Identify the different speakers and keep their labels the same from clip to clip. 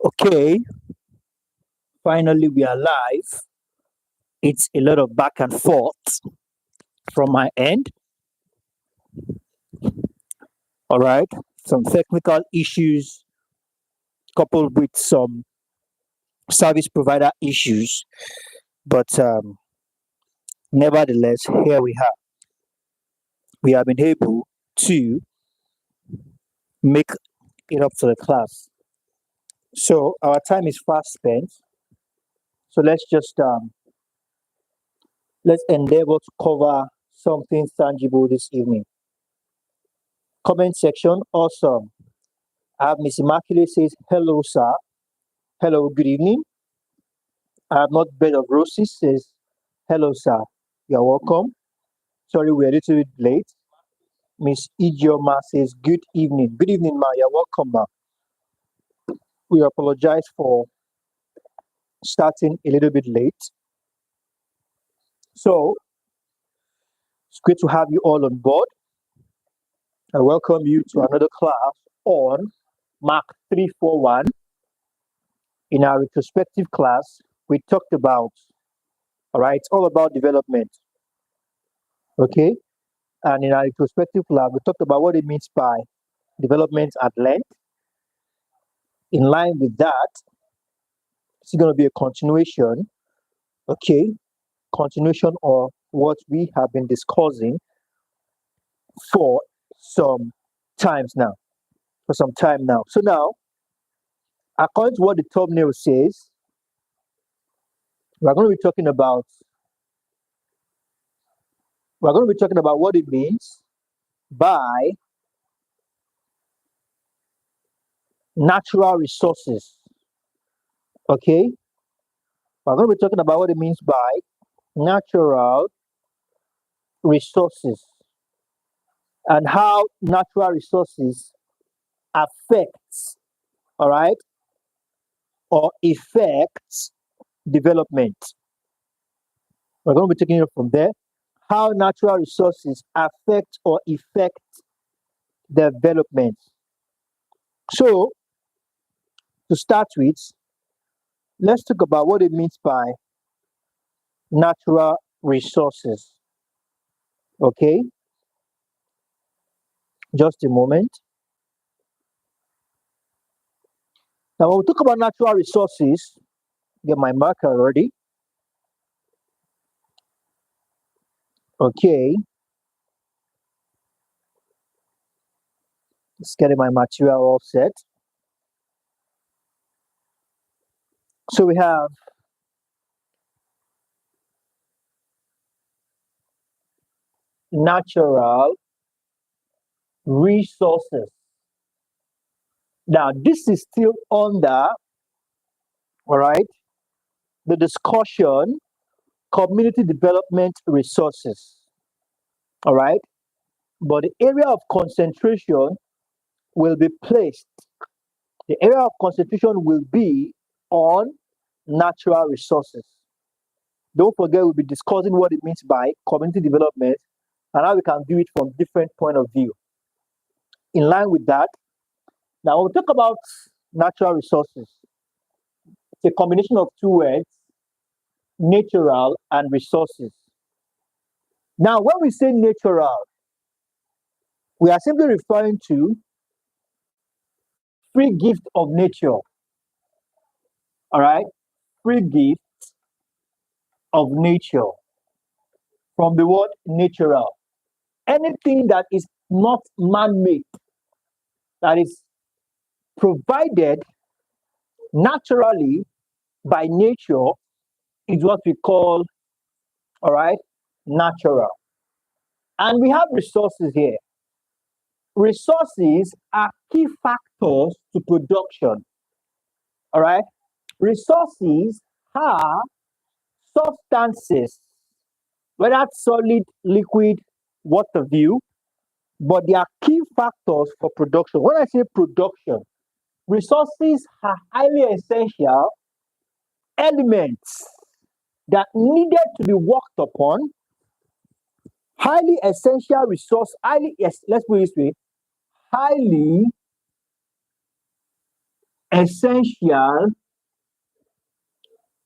Speaker 1: Okay, finally we are live. It's a lot of back and forth from my end. All right, some technical issues coupled with some service provider issues, but nevertheless, here we have. We have been able to make it up to the class. So our time is fast spent. So let's endeavor to cover something tangible this evening. Comment section, awesome. I have Miss Immaculate says, hello, sir. Hello, good evening. I have not bed of roses says, hello, sir. You're welcome. Sorry, we're a little bit late. Miss Ijeoma says, good evening. Good evening, ma. You're welcome, ma. We apologize for starting a little bit late. So, it's great to have you all on board. I welcome you to another class on MAC341. In our retrospective class, we talked about, all right, it's all about development. Okay? And in our retrospective class, we talked about what it means by development at length. In line with that, it's going to be a continuation, okay? Continuation of what we have been discussing for some times now, for some time now. So now, according to what the thumbnail says, we're going to be talking about what it means by natural resources. Okay? We're going to be talking about what it means by natural resources and how natural resources affects, all right, or affects development. We're going to be taking it from there. How natural resources affect or affect development. So, to start with, let's talk about what it means by natural resources. Okay? Just a moment. Now, when we talk about natural resources, get my marker ready. Okay. Just getting my material all set. So we have natural resources. Now, this is still under, all right, the discussion community development resources. All right. But the area of concentration will be placed, the area of concentration will be on natural resources. Don't forget, we'll be discussing what it means by community development and how we can view it from different point of view. In line with that, now we'll talk about natural resources. It's a combination of two words, natural and resources. Now, when we say natural, we are simply referring to free gift of nature. All right? Free gift of nature. From the word natural. Anything that is not man-made, that is provided naturally by nature, is what we call, all right, natural. And we have resources here. Resources are key factors to production. All right. Resources are substances, whether solid, liquid, what have you, but they are key factors for production. When I say production, resources are highly essential elements that needed to be worked upon. Highly essential resource, let's put it this way, highly essential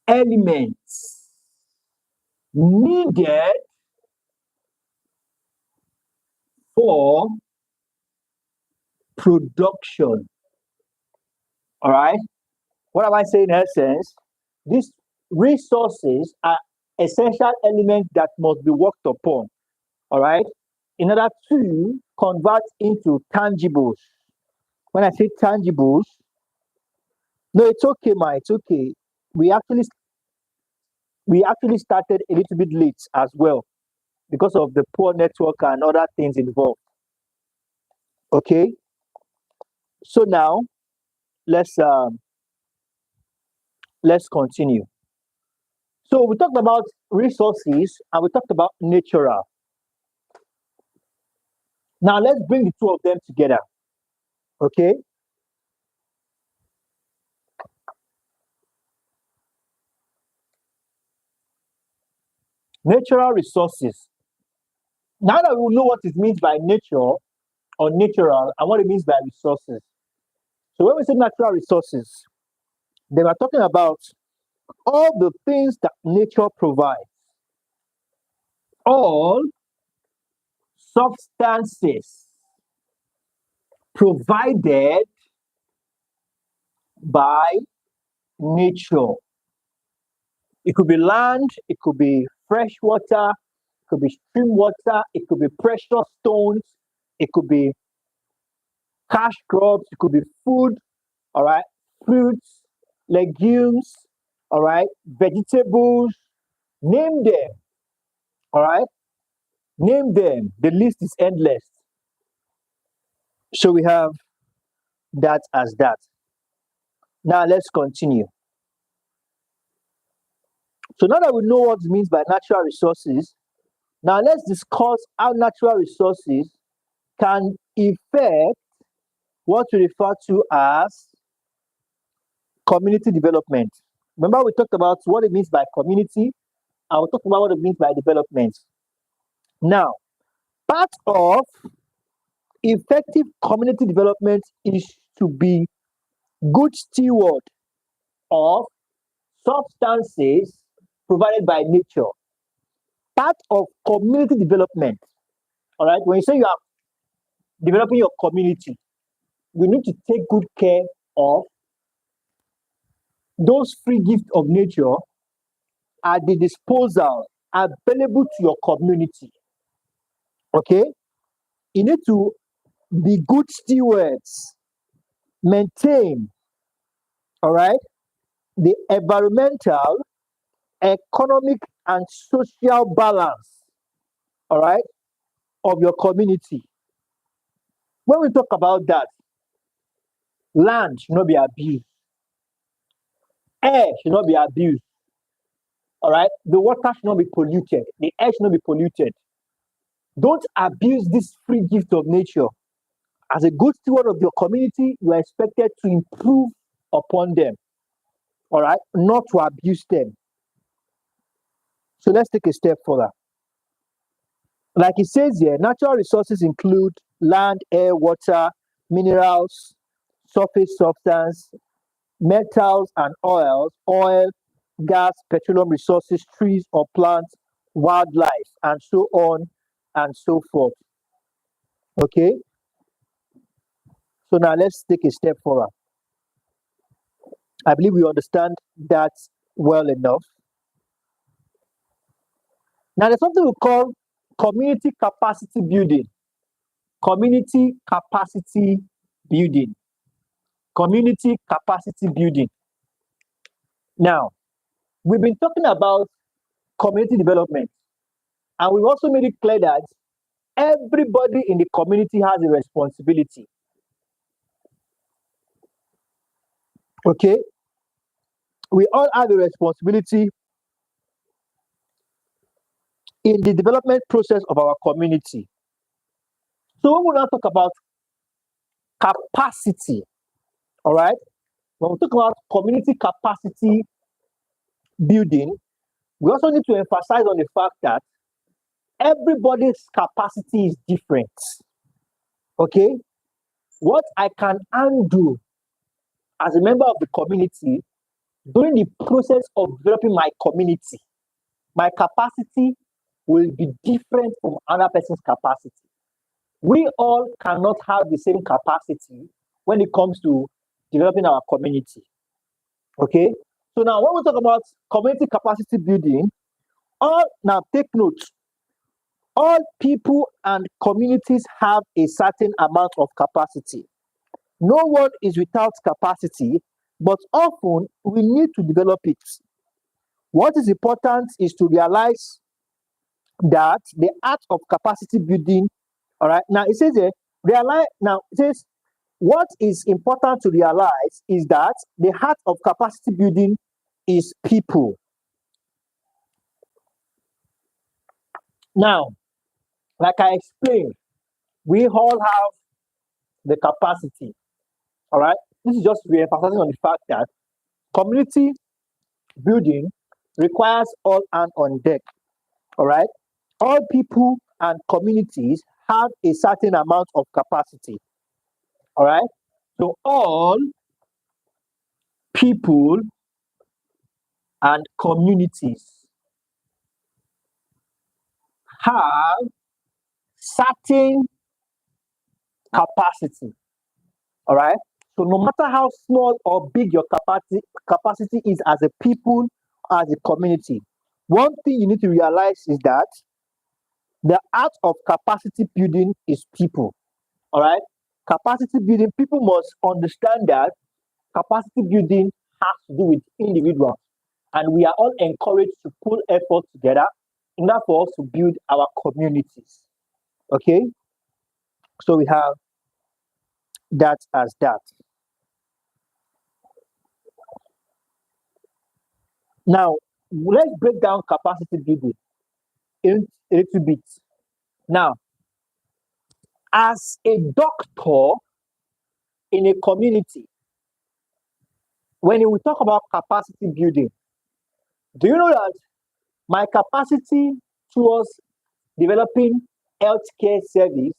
Speaker 1: elements needed for production. All right. What am I saying in essence? These resources are essential elements that must be worked upon. All right. In order to convert into tangibles. When I say tangibles, no, it's okay, ma. It's okay. We actually we actually started a little bit late as well because of the poor network and other things involved. Okay. So now let's um, let's continue. So we talked about resources and we talked about natural. Now let's bring the two of them together. Okay. Natural resources. Now that we know what it means by nature or natural and what it means by resources. So when we say natural resources, they are talking about all the things that nature provides, all substances provided by nature. It could be land, it could be fresh water, it could be stream water, it could be precious stones, it could be cash crops, it could be food, all right, fruits, legumes, all right, vegetables, name them, all right, name them. The list is endless. So we have that as that. Now let's continue. So now that we know what it means by natural resources, now let's discuss how natural resources can affect what we refer to as community development. Remember, we talked about what it means by community, and we talked about what it means by development. Now, part of effective community development is to be good steward of substances provided by nature. Part of community development, all right, when you say you are developing your community, you need to take good care of those free gifts of nature at the disposal available to your community. Okay, you need to be good stewards, maintain, all right, the environmental, economic, and social balance, all right, of your community. When we talk about that, land should not be abused, air should not be abused, all right, the water should not be polluted, the air should not be polluted. Don't abuse this free gift of nature. As a good steward of your community, you are expected to improve upon them, all right, not to abuse them. So let's take a step further. Like it says here, natural resources include land, air, water, minerals, surface substance, metals and oil, gas, petroleum resources, trees or plants, wildlife, and so on and so forth. Okay? So now let's take a step further. I believe we understand that well enough. Now there's something we call community capacity building. Community capacity building. Community capacity building. Now, we've been talking about community development, and we've also made it clear that everybody in the community has a responsibility. Okay? We all have a responsibility in the development process of our community. So when we now talk about capacity, all right, when we talk about community capacity building, we also need to emphasize on the fact that everybody's capacity is different. Okay? What I can undo as a member of the community, during the process of developing my community, my capacity will be different from another person's capacity. We all cannot have the same capacity when it comes to developing our community. Okay? So now when we talk about community capacity building, now take note, all people and communities have a certain amount of capacity. No one is without capacity, but often we need to develop it. What is important is to realize that the art of capacity building, all right, now it says here, what is important to realize is that the heart of capacity building is people. Now, like I explained, we all have the capacity. All right. This is just re-emphasizing on the fact that community building requires all hands on deck. All right. All people and communities have a certain amount of capacity. All right. So all people and communities have certain capacity. All right. So no matter how small or big your capacity is as a people, as a community, one thing you need to realize is that the art of capacity building is people. All right. Capacity building, people must understand that capacity building has to do with individuals. And we are all encouraged to pull effort together in order for us to build our communities. Okay. So we have that as that. Now, let's break down capacity building in a little bit. Now, as a doctor in a community, when we talk about capacity building, do you know that my capacity towards developing healthcare service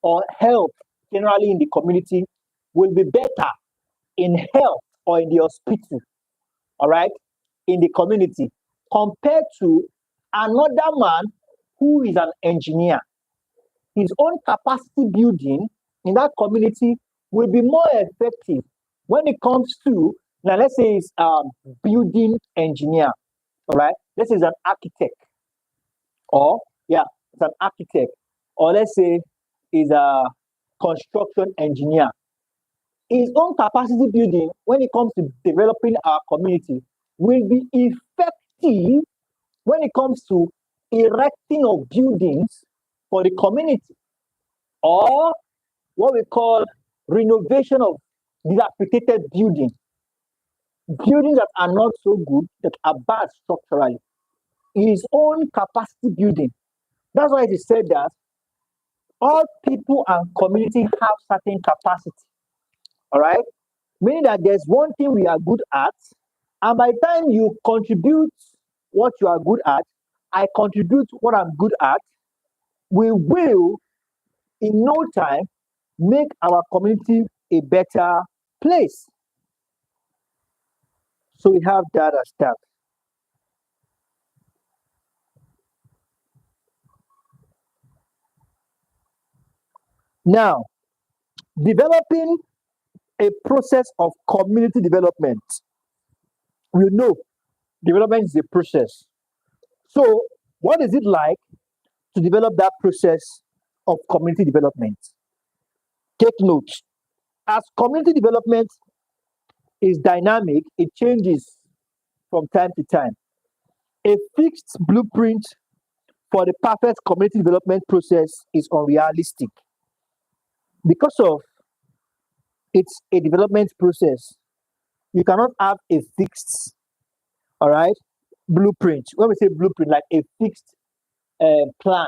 Speaker 1: or health generally in the community will be better in health or in the hospital, all right, in the community, compared to another man who is an engineer. His own capacity building in that community will be more effective when it comes to, now let's say it's building engineer, all right, let's say it's an architect, or yeah, it's an architect, or let's say is a construction engineer. His own capacity building when it comes to developing our community will be effective when it comes to erecting of buildings for the community, or what we call renovation of dilapidated buildings, buildings that are not so good, that are bad structurally. His own capacity building. That's why it is said that all people and community have certain capacity. All right, meaning that there's one thing we are good at, and by the time you contribute what you are good at, I contribute what I'm good at, we will in no time make our community a better place. So we have that as that. Now, developing a process of community development. We know development is a process. So, what is it like to develop that process of community development? Take note. As community development is dynamic, it changes from time to time. A fixed blueprint for the perfect community development process is unrealistic. Because of it's a development process, you cannot have a fixed, all right, blueprint. When we say blueprint, like a fixed plan,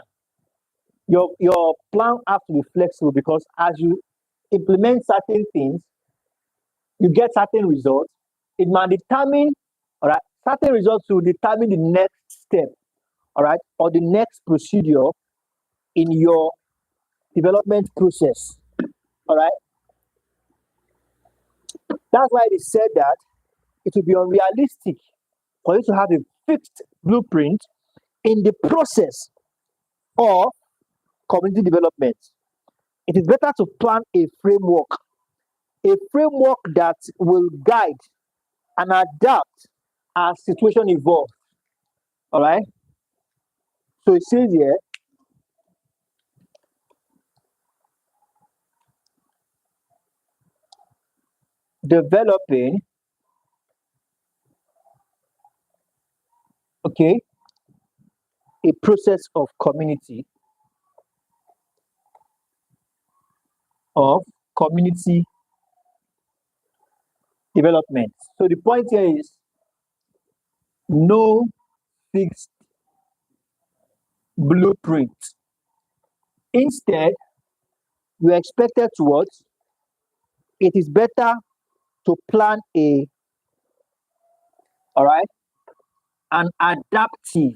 Speaker 1: your plan has to be flexible, because as you implement certain things, you get certain results. It might determine, all right, certain results will determine the next step, all right, or the next procedure in your development process, all right. That's why they said that it would be unrealistic for you to have a fixed blueprint in the process of community development. It is better to plan a framework that will guide and adapt as situation evolves. All right. So it says here, developing, okay, a process of community development. So the point here is no fixed blueprint. Instead, we are expected to what? It is better to plan all right, an adaptive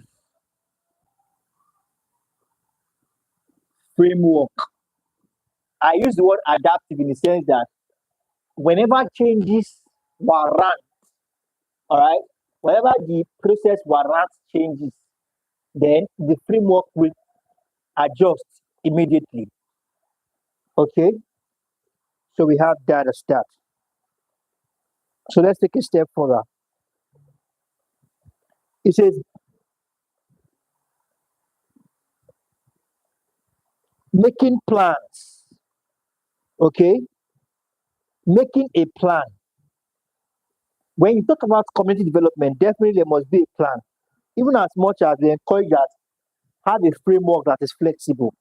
Speaker 1: framework. I use the word adaptive in the sense that whenever changes warrant, all right, whenever the process warrants changes, then the framework will adjust immediately. Okay, so we have that as that. So let's take a step further. It says making plans. Okay, making a plan. When you talk about community development, definitely there must be a plan. Even as much as they encourage that, have a framework that is flexible,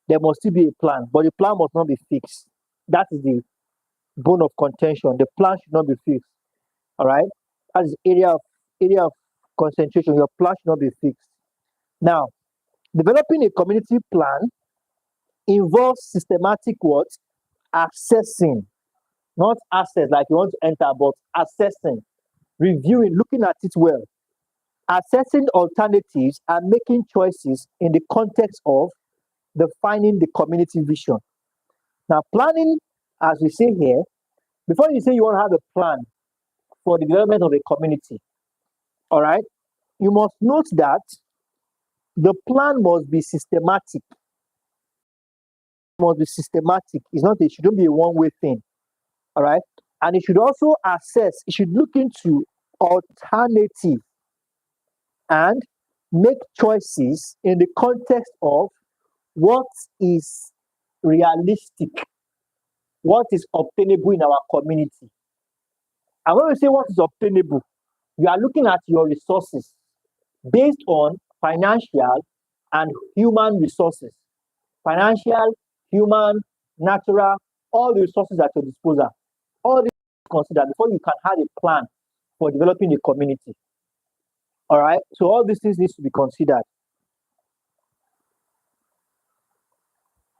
Speaker 1: there must still be a plan, but the plan must not be fixed. That is the bone of contention. The plan should not be fixed. All right, as area of concentration, your plan should not be fixed. Now, developing a community plan involves systematic what? Assessing, not access like you want to enter, but assessing, reviewing, looking at it well, assessing alternatives and making choices in the context of defining the community vision. Now, planning, as we say here, before you say you want to have a plan for the development of a community, all right, you must note that the plan must be systematic. Must be systematic. It's not. It shouldn't be a one-way thing. All right, and it should also assess. It should look into alternative and make choices in the context of what is realistic, what is obtainable in our community. And when we say what is obtainable, you are looking at your resources based on financial and human resources. Financial, human, natural, all the resources at your disposal. All these consider before you can have a plan for developing a community. All right. So all these things needs to be considered.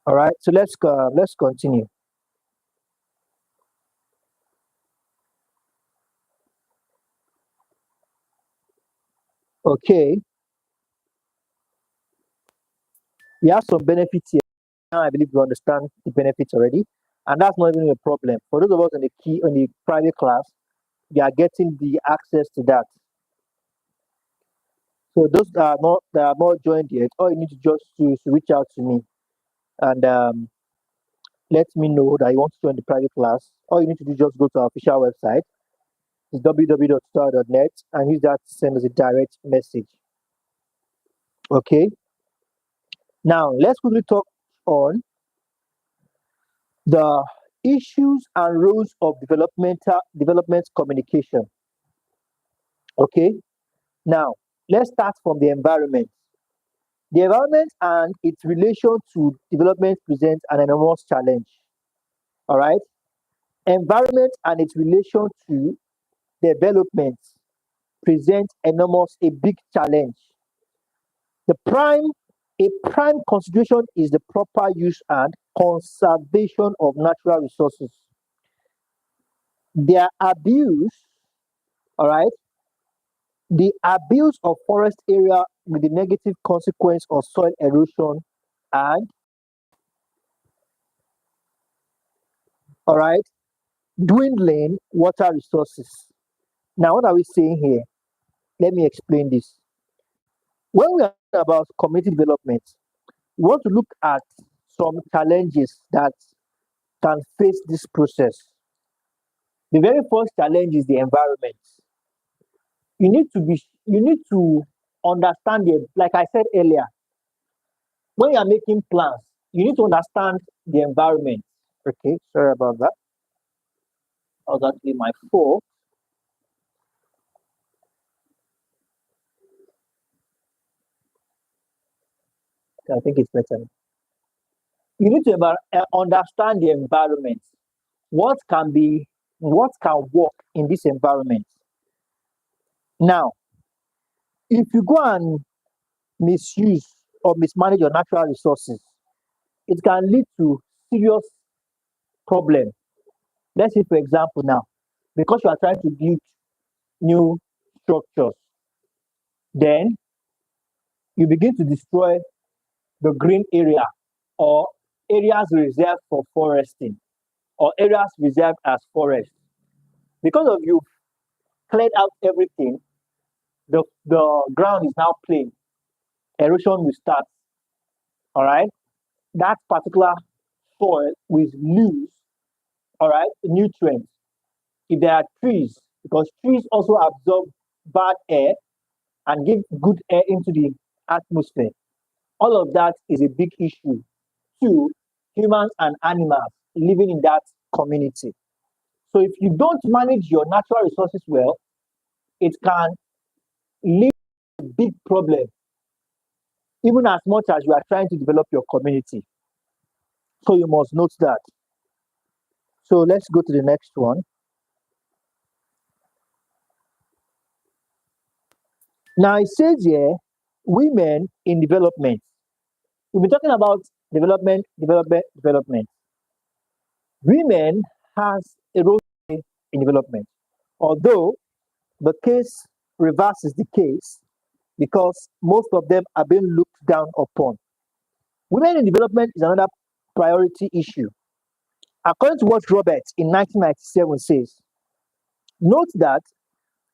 Speaker 1: All right. So let's continue. Okay. We have some benefits here. Now I believe you understand the benefits already, and that's not even a problem for those of us in the private class. We are getting the access to that. So those that are not joined yet, all you need to just to reach out to me and let me know that you want to join the private class. All you need to do is just go to our official website. It's www.star.net and use that to send us a direct message. Okay. Now let's quickly talk on the issues and rules of development communication. Okay. Now let's start from the environment. The environment and its relation to development presents an enormous challenge. All right. Environment and its relation to development presents a big challenge. The prime a prime consideration is the proper use and conservation of natural resources. Their abuse, all right, the abuse of forest area with the negative consequence of soil erosion and all right dwindling water resources. Now, what are we saying here? Let me explain this. When we are talking about community development, we want to look at some challenges that can face this process. The very first challenge is the environment. You need to understand it. Like I said earlier, when you are making plans, you need to understand the environment. Okay, sorry about that. That was actually my fault. I think it's better. You need to understand the environment. What can be, what can work in this environment? Now, if you go and misuse or mismanage your natural resources, it can lead to serious problem. Let's say, for example, now, because you are trying to build new structures, then you begin to destroy the green area or areas reserved for foresting or areas reserved as forest. Because of you cleared out everything, the ground is now plain. Erosion will start. All right. That particular soil will lose, all right, nutrients. If there are trees, because trees also absorb bad air and give good air into the atmosphere. All of that is a big issue to humans and animals living in that community. So if you don't manage your natural resources well, it can lead to a big problem, even as much as you are trying to develop your community. So you must note that. So let's go to the next one. Now it says here, women in development. We've been talking about development, development, development. Women has a role in development, although the case reverses the case because most of them are being looked down upon. Women in development is another priority issue. According to what Roberts in 1997 says, note that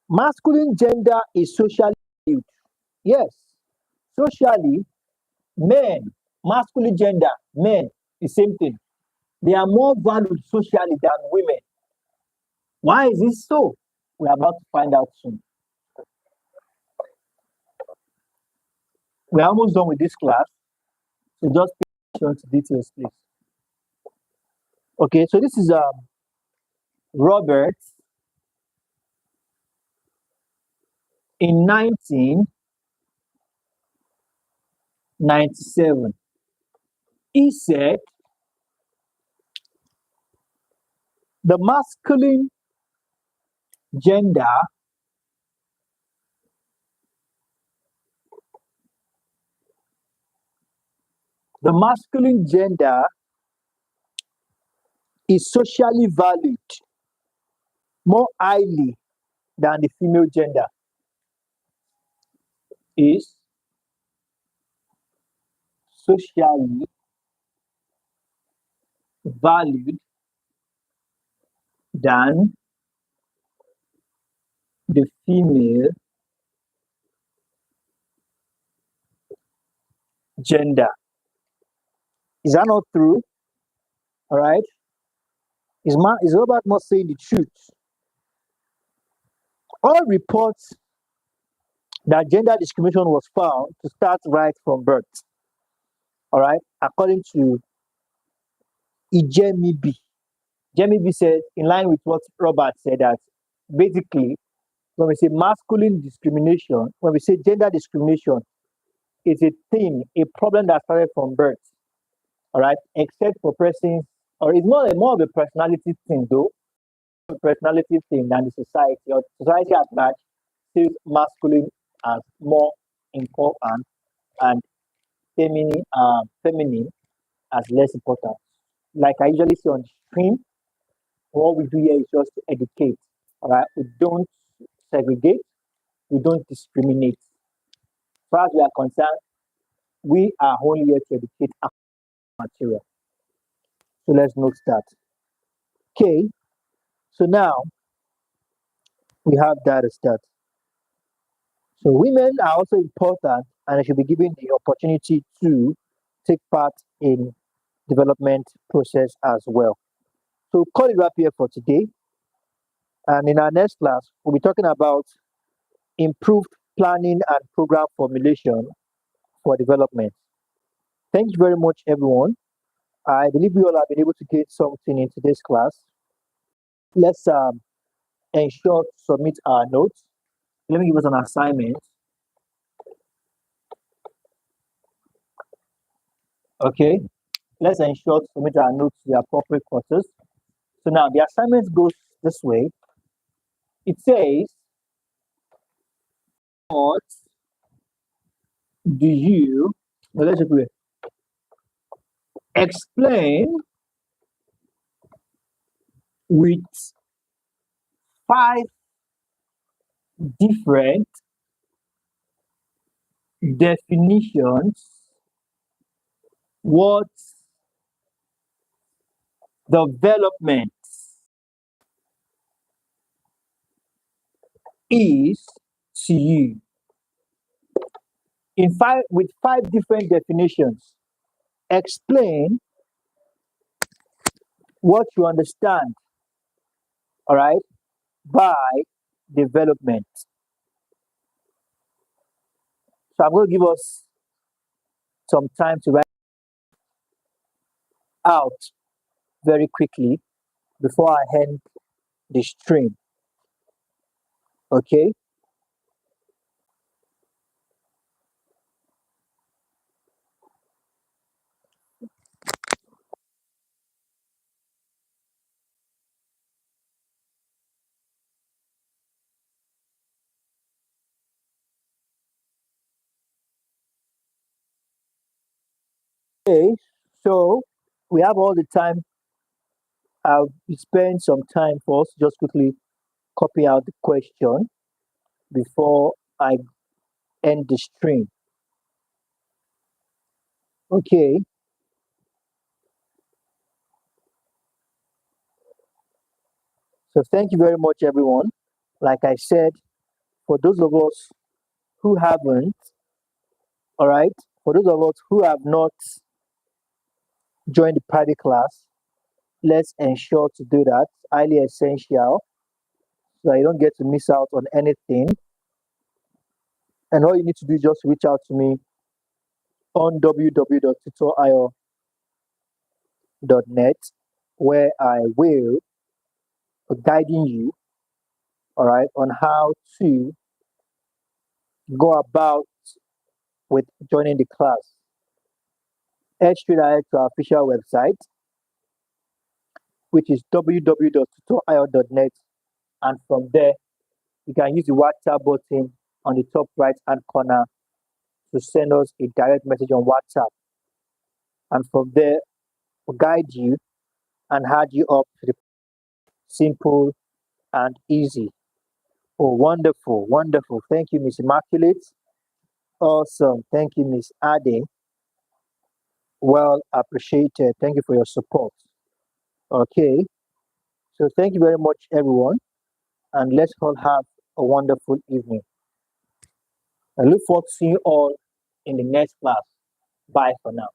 Speaker 1: masculine gender is socially valued. Yes, socially, men, masculine gender, men, the same thing. They are more valued socially than women. Why is this so? We're about to find out soon. We're almost done with this class. So just pay attention to details, please. Okay, so this is Robert in 1997. He said the masculine gender the masculine gender is socially valued more highly than the female gender is socially valued than the female gender. Is that not true? All right. Is Robert not saying the truth? All reports that gender discrimination was found to start right from birth. All right, according to Ijemibi. Ijemibi said, in line with what Robert said, that basically, when we say masculine discrimination, when we say gender discrimination, it's a thing, a problem that started from birth. All right, except for persons, or it's more of a personality thing, though, a personality thing than the society, or society at large sees masculine as more important and feminine as less important. Like I usually say on the stream, what we do here is just to educate. All right, we don't segregate, we don't discriminate. As far as we are concerned, we are only here to educate our material. So let's note that. Okay, So now we have that as that. So women are also important and they should be given the opportunity to take part in development process as well. So call it wrap here for today. And in our next class, we'll be talking about improved planning and program formulation for development. Thank you very much, everyone. I believe we all have been able to get something in today's class. Let's ensure to submit our notes. Let me give us an assignment. Okay, let's ensure to submit our notes to the appropriate courses. So now the assignment goes this way. It says, what do you, well, let's just explain with 5 different definitions what development is to you. In 5 with 5 different definitions, explain what you understand, all right, by development. So I'm going to give us some time to write out very quickly before I end the stream. Okay. Okay. So we have all the time. I'll spend some time for us to just quickly copy out the question before I end the stream. Okay. So thank you very much, everyone. Like I said, for those of us who haven't, all right, for those of us who have not joined the private class, let's ensure to do that. Highly essential so you don't get to miss out on anything. And all you need to do is just reach out to me on www.tutorio.net, where I will be guiding you, all right, on how to go about with joining the class. Head straight ahead to our official website, which is www.tutorio.net, and from there you can use the WhatsApp button on the top right hand corner to send us a direct message on WhatsApp, and from there we'll guide you and add you up to the simple and easy. Oh, wonderful, wonderful. Thank you, Miss Immaculate. Awesome. Thank you, Miss Ade. Well appreciated. Thank you for your support. Okay. So thank you very much, everyone. And let's all have a wonderful evening. I look forward to seeing you all in the next class. Bye for now.